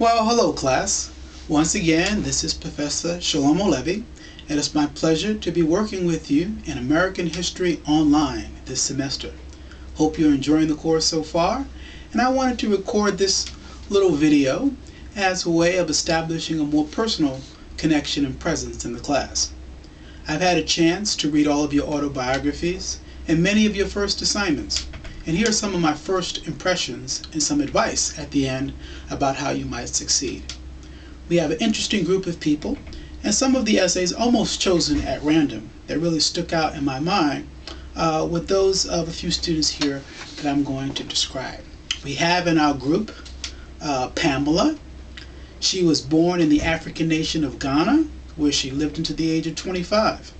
Well, hello class. Once again, this is Professor Shalomo Levy, and it's my pleasure to be working with you in American History Online this semester. Hope you're enjoying the course so far, and I wanted to record this little video as a way of establishing a more personal connection and presence in the class. I've had a chance to read all of your autobiographies and many of your first assignments. And here are some of my first impressions and some advice at the end about how you might succeed. We have an interesting group of people, and some of the essays almost chosen at random that really stuck out in my mind with those of a few students here that I'm going to describe. We have in our group Pamela. She was born in the African nation of Ghana, where she lived until the age of 25.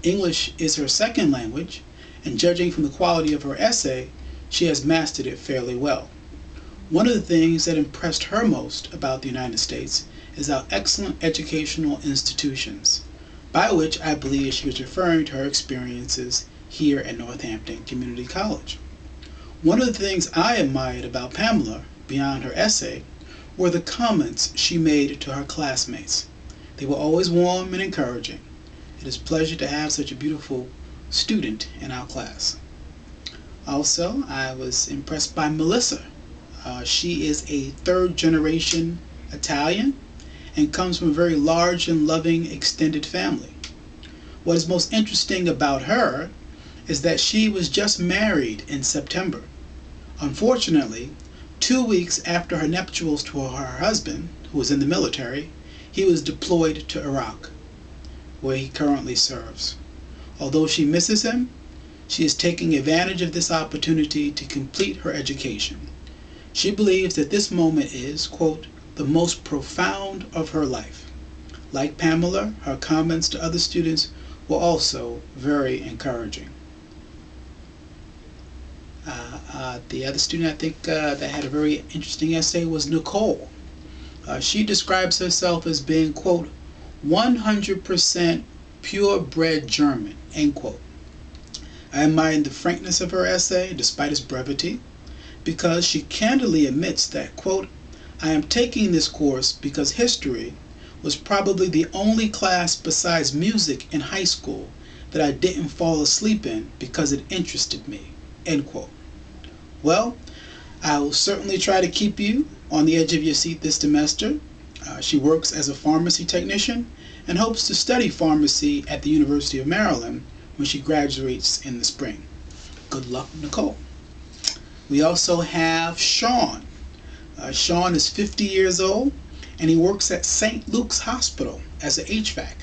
English is her second language, and judging from the quality of her essay, she has mastered it fairly well. One of the things that impressed her most about the United States is our excellent educational institutions, by which I believe she was referring to her experiences here at Northampton Community College. One of the things I admired about Pamela, beyond her essay, were the comments she made to her classmates. They were always warm and encouraging. It is a pleasure to have such a beautiful student in our class. Also, I was impressed by Melissa. She is a third-generation Italian and comes from a very large and loving extended family. What is most interesting about her is that she was just married in September. Unfortunately, 2 weeks after her nuptials to her husband, who was in the military, he was deployed to Iraq, where he currently serves. Although she misses him, she is taking advantage of this opportunity to complete her education. She believes that this moment is, quote, the most profound of her life. Like Pamela, her comments to other students were also very encouraging. The other student I think that had a very interesting essay was Nicole. She describes herself as being, quote, 100% purebred German, end quote. I admired the frankness of her essay, despite its brevity, because she candidly admits that, quote, I am taking this course because history was probably the only class besides music in high school that I didn't fall asleep in because it interested me, end quote. Well, I will certainly try to keep you on the edge of your seat this semester. She works as a pharmacy technician and hopes to study pharmacy at the University of Maryland when she graduates in the spring. Good luck, Nicole. We also have Sean. Sean is 50 years old and he works at St. Luke's Hospital as an HVAC.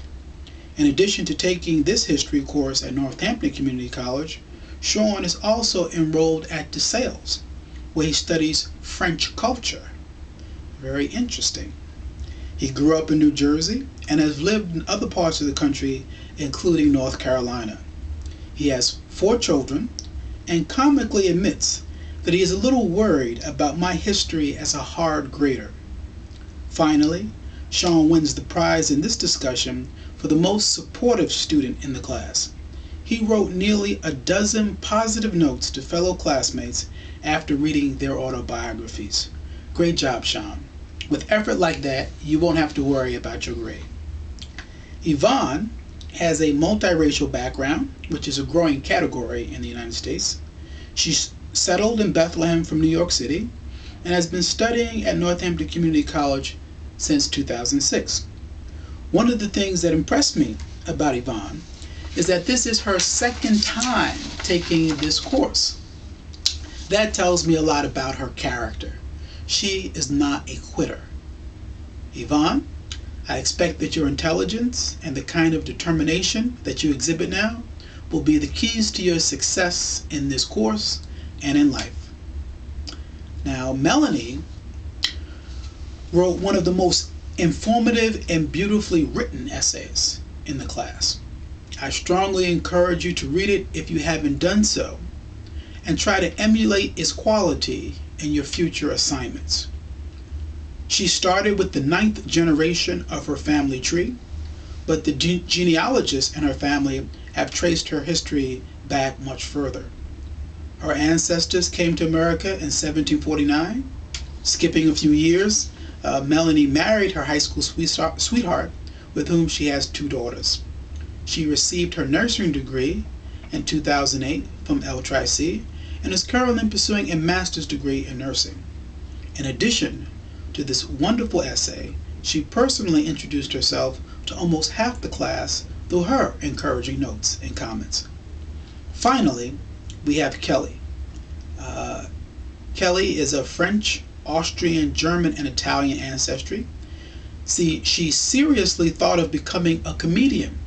In addition to taking this history course at Northampton Community College, Sean is also enrolled at DeSales, where he studies French culture. Very interesting. He grew up in New Jersey and has lived in other parts of the country, including North Carolina. He has 4 children and comically admits that he is a little worried about my history as a hard grader. Finally, Sean wins the prize in this discussion for the most supportive student in the class. He wrote nearly a dozen positive notes to fellow classmates after reading their autobiographies. Great job, Sean. With effort like that, you won't have to worry about your grade. Yvonne has a multiracial background, which is a growing category in the United States. She's settled in Bethlehem from New York City and has been studying at Northampton Community College since 2006. One of the things that impressed me about Yvonne is that this is her second time taking this course. That tells me a lot about her character. She is not a quitter. Yvonne, I expect that your intelligence and the kind of determination that you exhibit now will be the keys to your success in this course and in life. Now, Melanie wrote one of the most informative and beautifully written essays in the class. I strongly encourage you to read it if you haven't done so, and try to emulate its quality in your future assignments. She started with the 9th generation of her family tree, but the genealogists in her family have traced her history back much further. Her ancestors came to America in 1749. Skipping a few years, Melanie married her high school sweetheart, with whom she has 2 daughters. She received her nursing degree in 2008 from LTRI-C and is currently pursuing a master's degree in nursing. In addition to this wonderful essay, she personally introduced herself to almost half the class through her encouraging notes and comments. Finally, we have Kelly. Kelly is of French, Austrian, German, and Italian ancestry. See, she seriously thought of becoming a comedian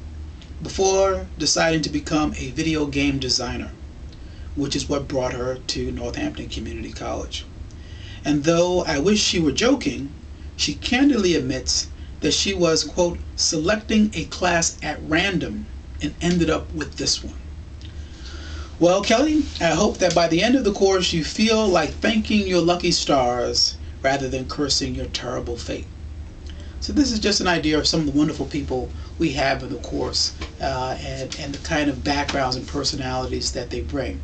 before deciding to become a video game designer, which is what brought her to Northampton Community College. And though I wish she were joking, she candidly admits that she was, quote, selecting a class at random and ended up with this one. Well, Kelly, I hope that by the end of the course you feel like thanking your lucky stars rather than cursing your terrible fate. So this is just an idea of some of the wonderful people we have in the course and the kind of backgrounds and personalities that they bring.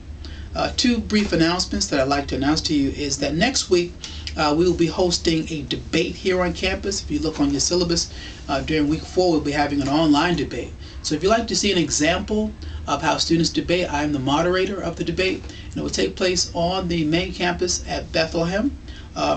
2 brief announcements that I'd like to announce to you is that next week we will be hosting a debate here on campus. If you look on your syllabus, during week 4 we'll be having an online debate. So if you'd like to see an example of how students debate, I'm the moderator of the debate, and it will take place on the main campus at Bethlehem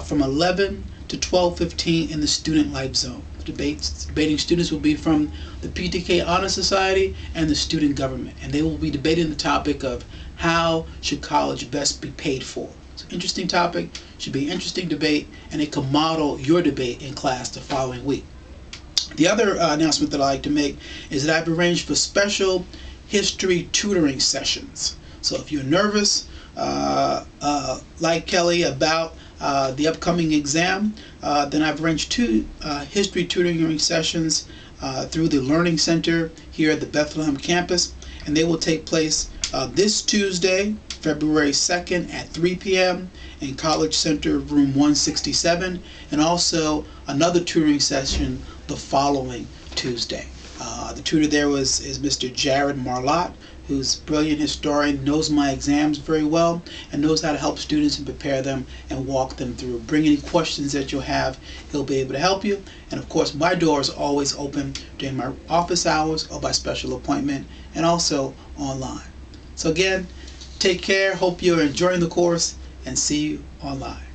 from 11 to 12:15 in the Student Life Zone. Debating students will be from the PTK Honor Society and the student government, and they will be debating the topic of how should college best be paid for. It's an interesting topic, should be an interesting debate, and it can model your debate in class the following week. The other announcement that I like to make is that I've arranged for special history tutoring sessions. So if you're nervous, like Kelly, about the upcoming exam, then I've arranged 2 history tutoring sessions through the Learning Center here at the Bethlehem campus, and they will take place this Tuesday, February 2nd at 3 p.m. in College Center room 167, and also another tutoring session the following Tuesday. The tutor there is Mr. Jared Marlott, who's a brilliant historian, knows my exams very well, and knows how to help students and prepare them and walk them through. Bring any questions that you'll have, he'll be able to help you. And of course, my door is always open during my office hours or by special appointment, and also online. So again, take care, hope you're enjoying the course, and see you online.